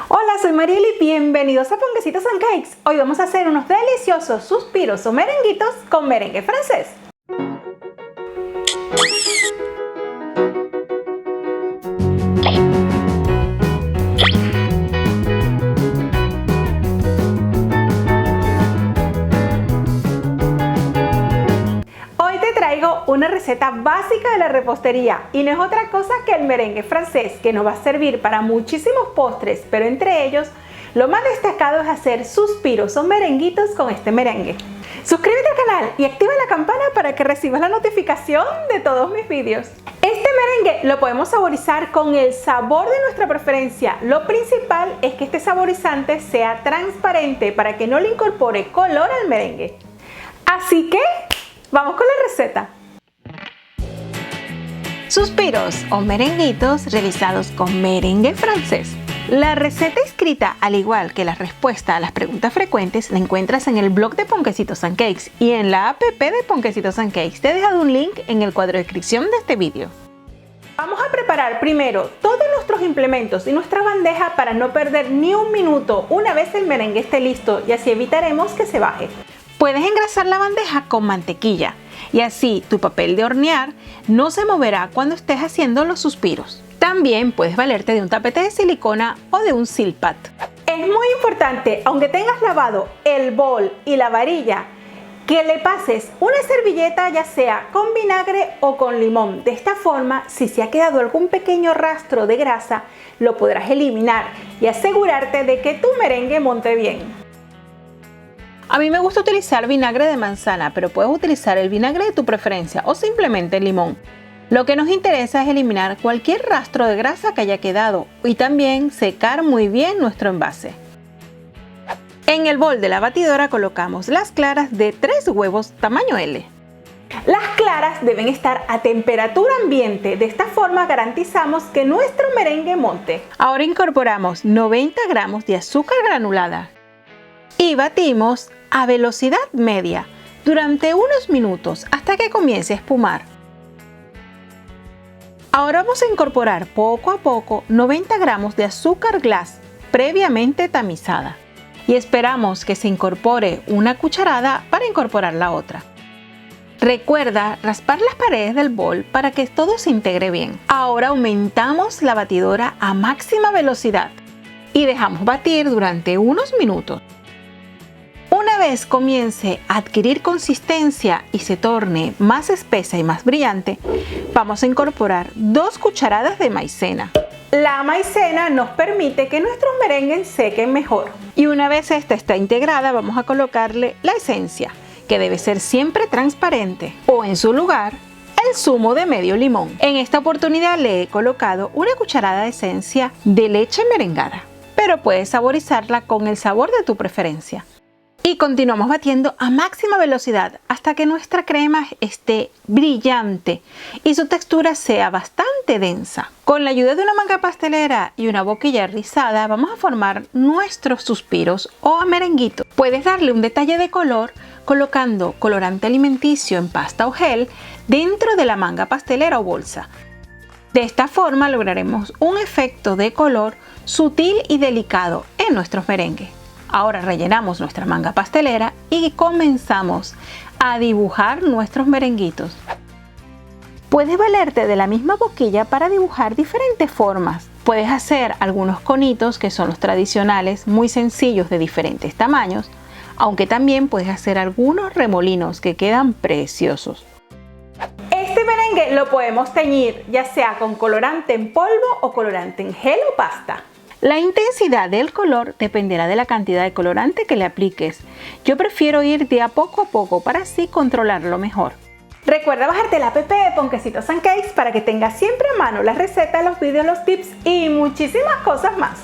Hola, soy Marieli, bienvenidos a Ponquecitos and Cakes. Hoy vamos a hacer unos deliciosos suspiros o merenguitos con merengue francés. Hoy te traigo una receta básica de la repostería y no es otra cosa que el merengue francés, que nos va a servir para muchísimos postres, pero entre ellos lo más destacado es hacer suspiros o merenguitos con este merengue. Suscríbete al canal y activa la campana para que recibas la notificación de todos mis vídeos. Este merengue lo podemos saborizar con el sabor de nuestra preferencia. Lo principal es que este saborizante sea transparente para que no le incorpore color al merengue. Así que vamos con la receta. Suspiros o merenguitos realizados con merengue francés. La receta escrita, al igual que la respuesta a las preguntas frecuentes, la encuentras en el blog de Ponquecitos and Cakes y en la app de Ponquecitos and Cakes. Te he dejado un link en el cuadro de descripción de este vídeo. Vamos a preparar primero todos nuestros implementos y nuestra bandeja para no perder ni un minuto una vez el merengue esté listo y así evitaremos que se baje. Puedes engrasar la bandeja con mantequilla y así tu papel de hornear no se moverá cuando estés haciendo los suspiros. También puedes valerte de un tapete de silicona o de un silpat. Es muy importante, aunque tengas lavado el bol y la varilla, que le pases una servilleta ya sea con vinagre o con limón. De esta forma, si se ha quedado algún pequeño rastro de grasa, lo podrás eliminar y asegurarte de que tu merengue monte bien. A mí me gusta utilizar vinagre de manzana, pero puedes utilizar el vinagre de tu preferencia o simplemente limón. Lo que nos interesa es eliminar cualquier rastro de grasa que haya quedado y también secar muy bien nuestro envase. En el bol de la batidora colocamos las claras de 3 huevos tamaño L. Las claras deben estar a temperatura ambiente, de esta forma garantizamos que nuestro merengue monte. Ahora incorporamos 90 gramos de azúcar granulada y batimos a velocidad media durante unos minutos hasta que comience a espumar. Ahora vamos a incorporar poco a poco 90 gramos de azúcar glass previamente tamizada y esperamos que se incorpore una cucharada para incorporar la otra. Recuerda raspar las paredes del bol para que todo se integre bien. Ahora aumentamos la batidora a máxima velocidad y dejamos batir durante unos minutos. Una vez comience a adquirir consistencia y se torne más espesa y más brillante, vamos a incorporar 2 cucharadas de maicena. La maicena nos permite que nuestros merengues sequen mejor. Y una vez esta está integrada, vamos a colocarle la esencia, que debe ser siempre transparente, o en su lugar, el zumo de medio limón. En esta oportunidad le he colocado una cucharada de esencia de leche merengada, pero puedes saborizarla con el sabor de tu preferencia. Y continuamos batiendo a máxima velocidad hasta que nuestra crema esté brillante y su textura sea bastante densa. Con la ayuda de una manga pastelera y una boquilla rizada vamos a formar nuestros suspiros o merenguitos. Puedes darle un detalle de color colocando colorante alimenticio en pasta o gel dentro de la manga pastelera o bolsa. De esta forma lograremos un efecto de color sutil y delicado en nuestros merengues. Ahora rellenamos nuestra manga pastelera y comenzamos a dibujar nuestros merenguitos. Puedes valerte de la misma boquilla para dibujar diferentes formas. Puedes hacer algunos conitos que son los tradicionales, muy sencillos de diferentes tamaños, aunque también puedes hacer algunos remolinos que quedan preciosos. Este merengue lo podemos teñir ya sea con colorante en polvo o colorante en gel o pasta. La intensidad del color dependerá de la cantidad de colorante que le apliques. Yo prefiero ir de a poco para así controlarlo mejor. Recuerda bajarte la app de Ponquecitos and Cakes para que tengas siempre a mano las recetas, los vídeos, los tips y muchísimas cosas más.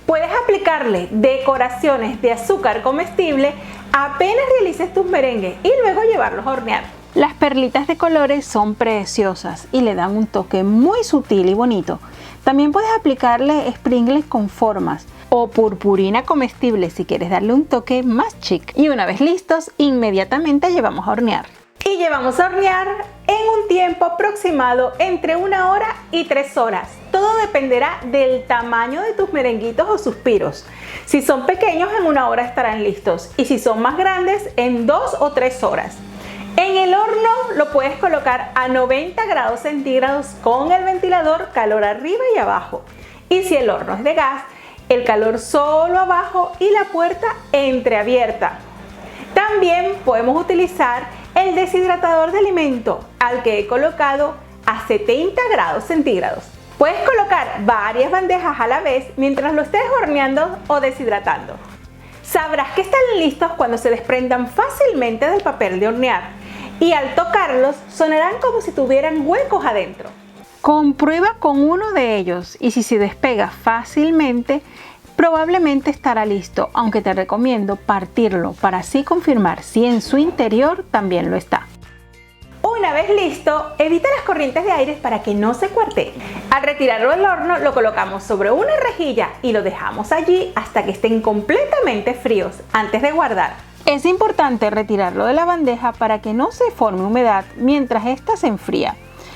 Puedes aplicarle decoraciones de azúcar comestible apenas realices tus merengues y luego llevarlos a hornear. Las perlitas de colores son preciosas y le dan un toque muy sutil y bonito. También puedes aplicarle sprinkles con formas o purpurina comestible si quieres darle un toque más chic. Y una vez listos, inmediatamente llevamos a hornear. Y y llevamos a hornear en un tiempo aproximado entre 1 hora y 3 horas. Todo dependerá del tamaño de tus merenguitos o suspiros. Si son pequeños, en 1 hora estarán listos, y si son más grandes, en 2 o 3 horas. En el horno lo puedes colocar a 90 grados centígrados con el ventilador, calor arriba y abajo. Y si el horno es de gas, el calor solo abajo y la puerta entreabierta. También podemos utilizar el deshidratador de alimento, al que he colocado a 70 grados centígrados. Puedes colocar varias bandejas a la vez mientras lo estés horneando o deshidratando. Sabrás que están listos cuando se desprendan fácilmente del papel de hornear y al tocarlos sonarán como si tuvieran huecos adentro. Comprueba con uno de ellos y si se despega fácilmente, probablemente estará listo, aunque te recomiendo partirlo para así confirmar si en su interior también lo está. Una vez listo, evita las corrientes de aire para que no se cuarteen. Al retirarlo del horno, lo colocamos sobre una rejilla y lo dejamos allí hasta que estén completamente fríos antes de guardar. Es importante retirarlo de la bandeja para que no se forme humedad mientras ésta se enfría.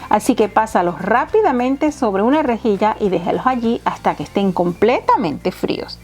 Así que pásalos rápidamente sobre una rejilla y déjalos allí hasta que estén completamente fríos.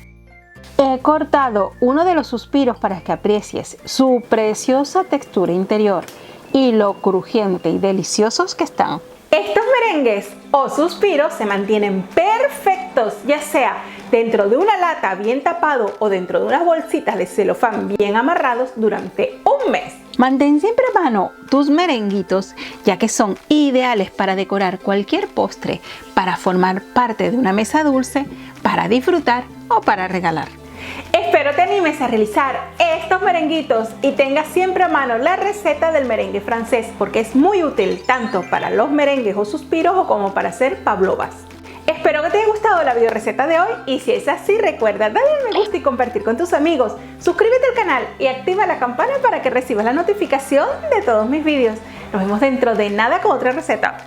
He cortado uno de los suspiros para que aprecies su preciosa textura interior y lo crujiente y deliciosos que están. Estos merengues o suspiros se mantienen perfectos, ya sea dentro de una lata bien tapado o dentro de unas bolsitas de celofán bien amarrados durante un mes. Mantén siempre a mano tus merenguitos, ya que son ideales para decorar cualquier postre, para formar parte de una mesa dulce, para disfrutar o para regalar. Espero te animes a realizar estos merenguitos y tengas siempre a mano la receta del merengue francés, porque es muy útil tanto para los merengues o suspiros o como para hacer pavlovas. Espero que te haya gustado la video receta de hoy y si es así, recuerda darle un me gusta y compartir con tus amigos. Suscríbete al canal y activa la campana para que recibas la notificación de todos mis videos. Nos vemos dentro de nada con otra receta.